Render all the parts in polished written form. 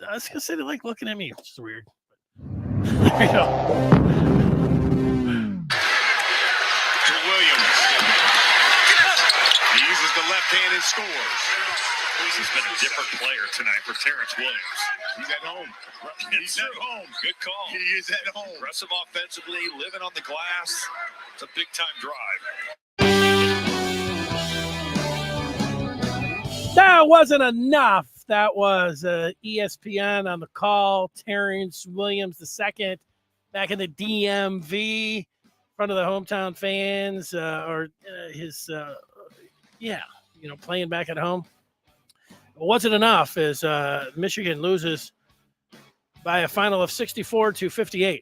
I was gonna say they like looking at me, which is weird. There you go. To Williams. He uses the left hand and scores. This has been a different player tonight for Terrence Williams. He's at home. He's at home. Good call. He is at home. Aggressive offensively, living on the glass. It's a big-time drive. That wasn't enough. That was ESPN on the call. Terrence Williams II back in the DMV, in front of the hometown fans, playing back at home. It wasn't enough as Michigan loses by a final of 64-58.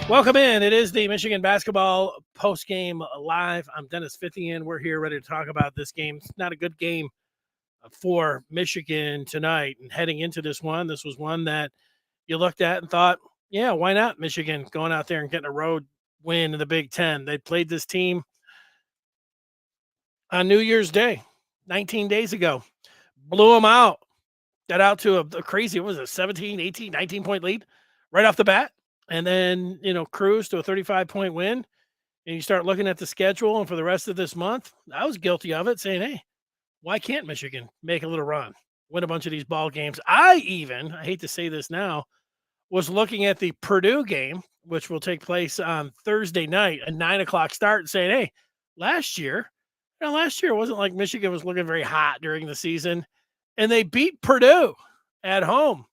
Welcome in. It is the Michigan basketball postgame live. I'm Dennis Fithian. We're here ready to talk about this game. It's not a good game for Michigan tonight. And heading into this was one that you looked at and thought, yeah, why not Michigan going out there and getting a road win in the Big Ten? They played this team on New Year's Day, 19 days ago. Blew them out. Got out to a crazy, what was it, 17, 18, 19-point lead right off the bat. And then, cruise to a 35-point win. And you start looking at the schedule, and for the rest of this month, I was guilty of it, saying, hey, why can't Michigan make a little run, win a bunch of these ball games? I hate to say this now, was looking at the Purdue game, which will take place on Thursday night, a 9 o'clock start, and saying, hey, last year it wasn't like Michigan was looking very hot during the season, and they beat Purdue at home.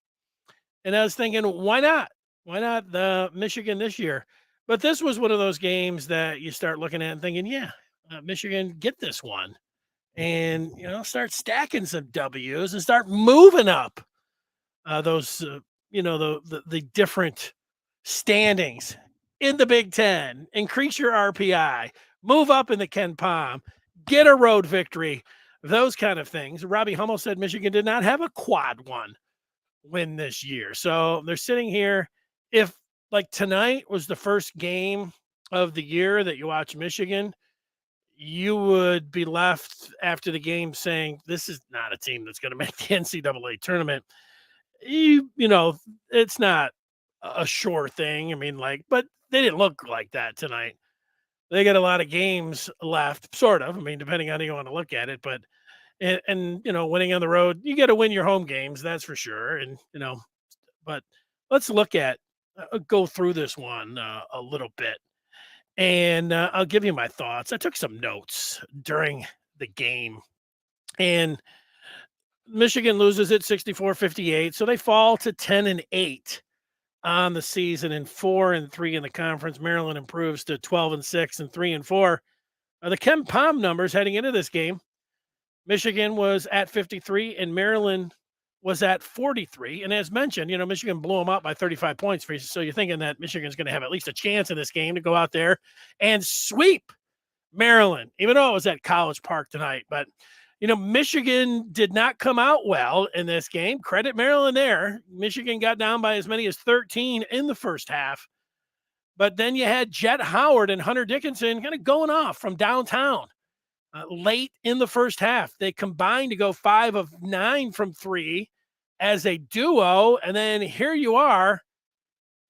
And I was thinking, why not? Why not the Michigan this year? But this was one of those games that you start looking at and thinking, Michigan, get this one. And, start stacking some W's and start moving up the different standings in the Big Ten. Increase your RPI. Move up in the Ken Palm. Get a road victory. Those kind of things. Robbie Hummel said Michigan did not have a quad one win this year. So they're sitting here. If like tonight was the first game of the year that you watch Michigan, you would be left after the game saying, this is not a team that's going to make the NCAA tournament. It's not a sure thing. But they didn't look like that tonight. They got a lot of games left, sort of. Depending on how you want to look at it, but and winning on the road, you got to win your home games, that's for sure. And but let's go through this one a little bit, and I'll give you my thoughts. I took some notes during the game, and Michigan loses it 64-58, so they fall to 10-8 on the season and 4-3 in the conference. Maryland improves to 12-6 and 3-4. The Ken Palm numbers heading into this game: Michigan was at 53 and Maryland was at 43. And as mentioned, Michigan blew them up by 35 points. So you're thinking that Michigan's going to have at least a chance in this game to go out there and sweep Maryland, even though it was at College Park tonight. But, Michigan did not come out well in this game. Credit Maryland there. Michigan got down by as many as 13 in the first half. But then you had Jet Howard and Hunter Dickinson kind of going off from downtown late in the first half. They combined to go 5 of 9 from 3 as a duo. And then here you are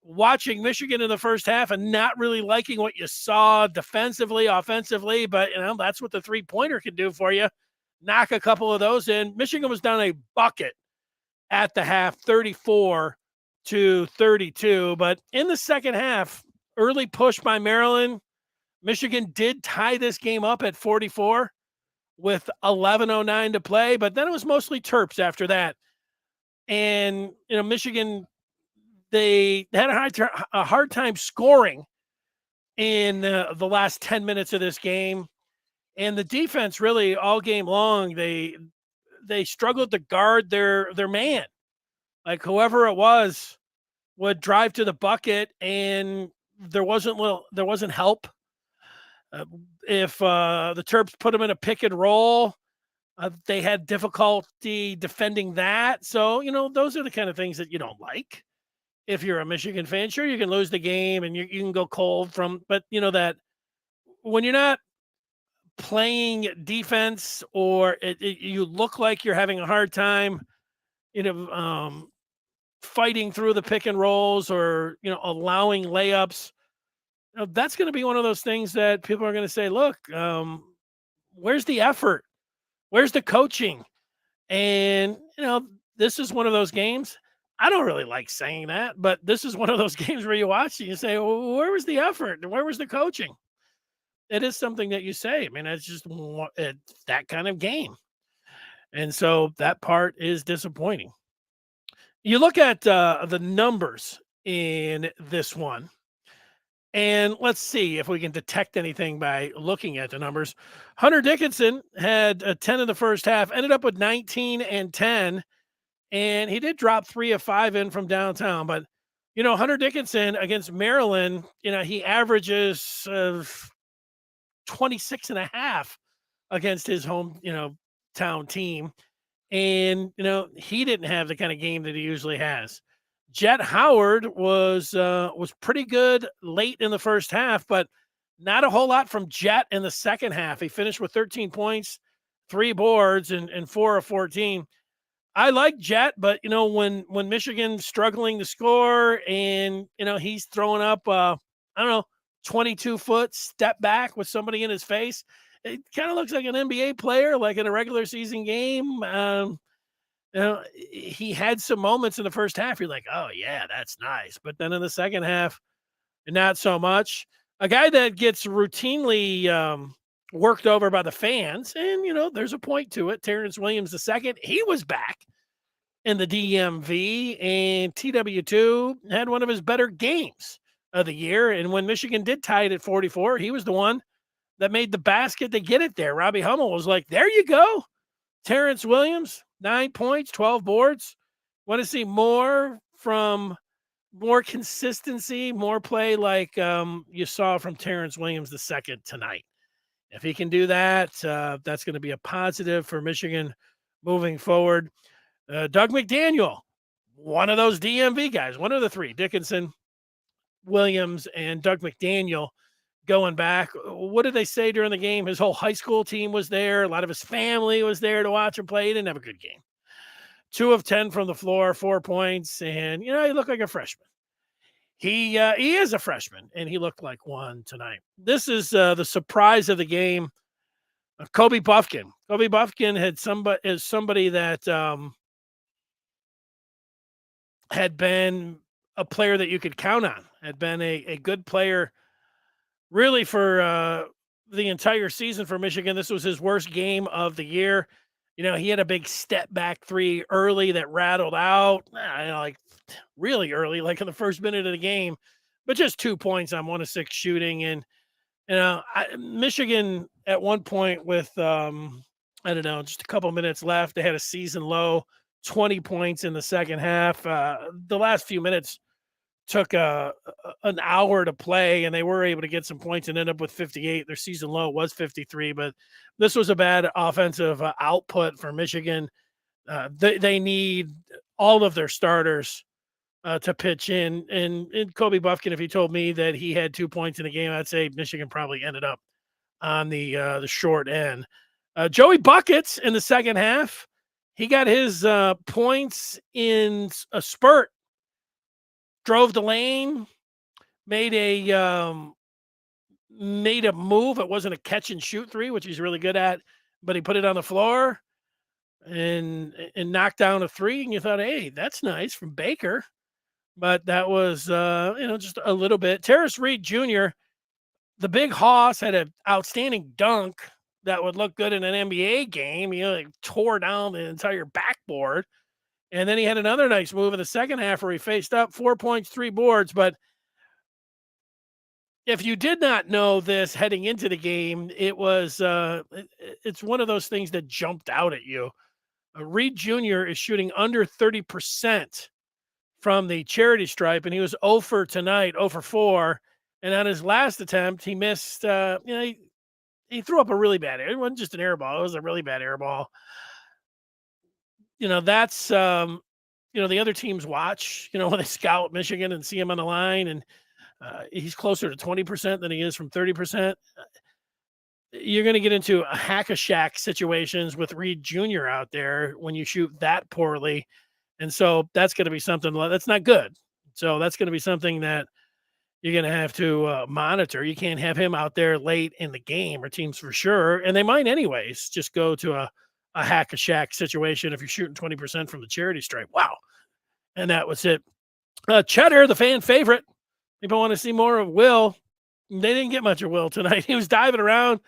watching Michigan in the first half and not really liking what you saw defensively, offensively. But, that's what the three-pointer can do for you. Knock a couple of those in. Michigan was down a bucket at the half, 34-32. But in the second half, early push by Maryland, Michigan did tie this game up at 44 with 11:09 to play, but then it was mostly Terps after that. And, Michigan, they had a hard time scoring in the last 10 minutes of this game. And the defense really all game long, they struggled to guard their man. Like whoever it was would drive to the bucket and there wasn't help. If the Terps put them in a pick and roll, they had difficulty defending that. So, those are the kind of things that you don't like. If you're a Michigan fan, sure, you can lose the game and you can go cold but that when you're not playing defense or you look like you're having a hard time fighting through the pick and rolls or, allowing layups. That's going to be one of those things that people are going to say, look, where's the effort? Where's the coaching? And, this is one of those games. I don't really like saying that, but this is one of those games where you watch and you say, well, where was the effort? And where was the coaching? It is something that you say. I mean, it's that kind of game. And so that part is disappointing. You look at the numbers in this one, and let's see if we can detect anything by looking at the numbers. Hunter Dickinson had a 10 in the first half, ended up with 19 and 10, and he did drop 3 of 5 in from downtown. But, Hunter Dickinson against Maryland, he averages 26 and a half against his home, town team. And, he didn't have the kind of game that he usually has. Jet Howard was pretty good late in the first half, but not a whole lot from Jet in the second half. He finished with 13 points, 3 boards, and 4 of 14. I like Jet, but when Michigan's struggling to score and he's throwing up I don't know, 22-foot step back with somebody in his face, it kind of looks like an NBA player, like in a regular season game. He had some moments in the first half. You're like, oh yeah, that's nice. But then in the second half, not so much. A guy that gets routinely worked over by the fans, and there's a point to it. Terrence Williams II, he was back in the DMV, and TW2 had one of his better games of the year. And when Michigan did tie it at 44, he was the one that made the basket to get it there. Robbie Hummel was like, there you go. Terrence Williams, 9 points, 12 boards. Want to see more consistency, more play like you saw from Terrence Williams II tonight. If he can do that, that's going to be a positive for Michigan moving forward. Doug McDaniel, one of those DMV guys, one of the three, Dickinson, Williams, and Doug McDaniel going back. What did they say during the game? His whole high school team was there. A lot of his family was there to watch him play. He didn't have a good game. 2 of 10 from the floor, 4 points, and he looked like a freshman. He is a freshman, and he looked like one tonight. This is the surprise of the game. Kobe Buffkin. Kobe Buffkin is somebody that had been a player that you could count on. Had been a good player, really, for the entire season for Michigan. This was his worst game of the year. He had a big step back 3 early that rattled out, like really early, like in the first minute of the game, but just 2 points on 1 of 6 shooting. And, Michigan at one point with, I don't know, just a couple minutes left, they had a season low 20 points in the second half. The last few minutes took an hour to play, and they were able to get some points and end up with 58. Their season low was 53, but this was a bad offensive output for Michigan. They need all of their starters to pitch in. And Kobe Buffkin, if he told me that he had 2 points in the game, I'd say Michigan probably ended up on the short end. Joey Buckets in the second half, he got his points in a spurt. Drove the lane, made a move. It wasn't a catch and shoot 3, which he's really good at, but he put it on the floor and knocked down a 3. And you thought, hey, that's nice from Baker. But that was just a little bit. Terrace Reed Jr., the big hoss, had an outstanding dunk that would look good in an NBA game. He tore down the entire backboard. And then he had another nice move in the second half where he faced up, 4 points, 3 boards. But if you did not know this heading into the game, it's one of those things that jumped out at you. Reed Jr. is shooting under 30% from the charity stripe, and he was 0 for tonight, 0 for 4. And on his last attempt, he missed, he threw up a really bad air. It wasn't just an air ball. It was a really bad air ball. That's, the other teams watch, when they scout Michigan and see him on the line, and he's closer to 20% than he is from 30%. You're going to get into a hack-a-shack situations with Reed Jr. out there when you shoot that poorly. And so that's going to be something that's not good. So that's going to be something that you're going to have to monitor. You can't have him out there late in the game, or teams for sure. And they might, anyways, just go to a hack a shack situation if you're shooting 20% from the charity stripe. Wow. And that was it. Cheddar, the fan favorite. People want to see more of Will. They didn't get much of Will tonight. He was diving around,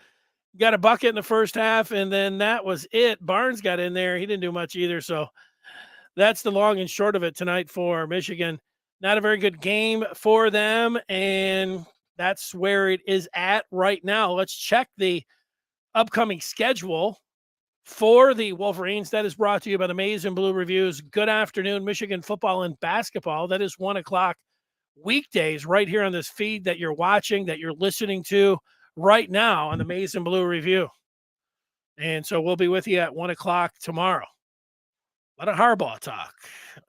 got a bucket in the first half, and then that was it. Barnes got in there. He didn't do much either. So that's the long and short of it tonight for Michigan. Not a very good game for them, and that's where it is at right now. Let's check the upcoming schedule for the Wolverines. That is brought to you by the Maize and Blue Reviews. Good afternoon, Michigan football and basketball. That is 1 o'clock weekdays right here on this feed that you're watching, that you're listening to right now on the Maize and Blue Review. And so we'll be with you at 1 o'clock tomorrow. A lot of Harbaugh talk,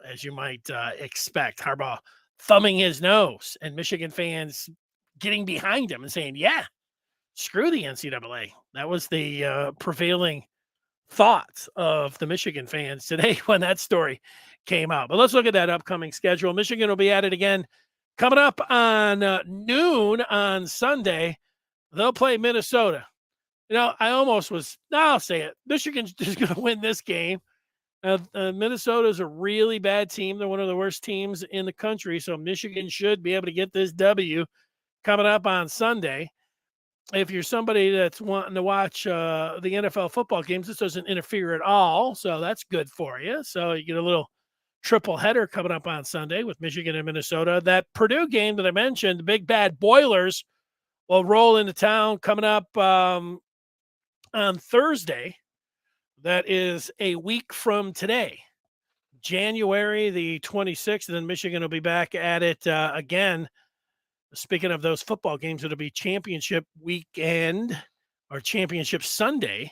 as you might expect. Harbaugh thumbing his nose, and Michigan fans getting behind him and saying, yeah, screw the NCAA. That was the prevailing thought of the Michigan fans today when that story came out. But let's look at that upcoming schedule. Michigan will be at it again coming up on noon on Sunday. They'll play Minnesota. I'll say it. Michigan's just going to win this game. Minnesota is a really bad team. They're one of the worst teams in the country. So Michigan should be able to get this W coming up on Sunday. If you're somebody that's wanting to watch the NFL football games, this doesn't interfere at all. So that's good for you. So you get a little triple header coming up on Sunday with Michigan and Minnesota. That Purdue game that I mentioned, the Big Bad Boilers, will roll into town coming up on Thursday. That is a week from today, January the 26th. And then Michigan will be back at it again. Speaking of those football games, it'll be championship weekend or championship Sunday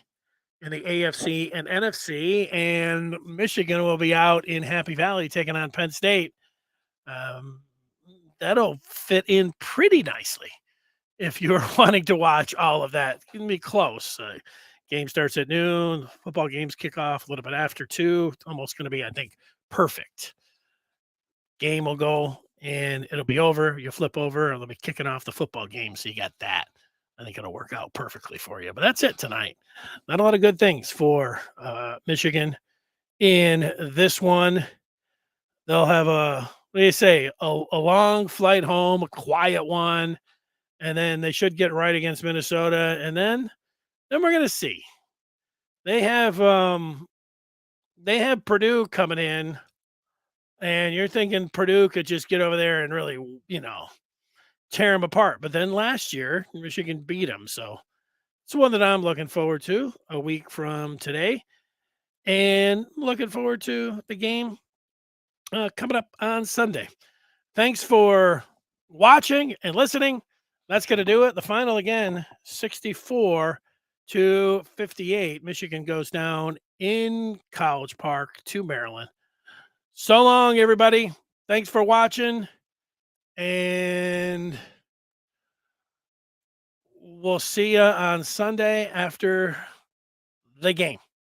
in the AFC and NFC. And Michigan will be out in Happy Valley taking on Penn State. That'll fit in pretty nicely if you're wanting to watch all of that. It can be close. Game starts at noon. Football games kick off a little bit after 2. It's almost going to be, I think, perfect. Game will go and it'll be over. You flip over and they'll be kicking off the football game. So you got that. I think it'll work out perfectly for you. But that's it tonight. Not a lot of good things for Michigan in this one. They'll have a long flight home, a quiet one, and then they should get right against Minnesota. And then we're going to see. They have Purdue coming in, and you're thinking Purdue could just get over there and really, tear them apart. But then last year, Michigan beat them. So it's one that I'm looking forward to a week from today, and looking forward to the game coming up on Sunday. Thanks for watching and listening. That's going to do it. The final again, 64-58. Michigan goes down in College Park to Maryland. So long, everybody. Thanks for watching. And we'll see you on Sunday after the game.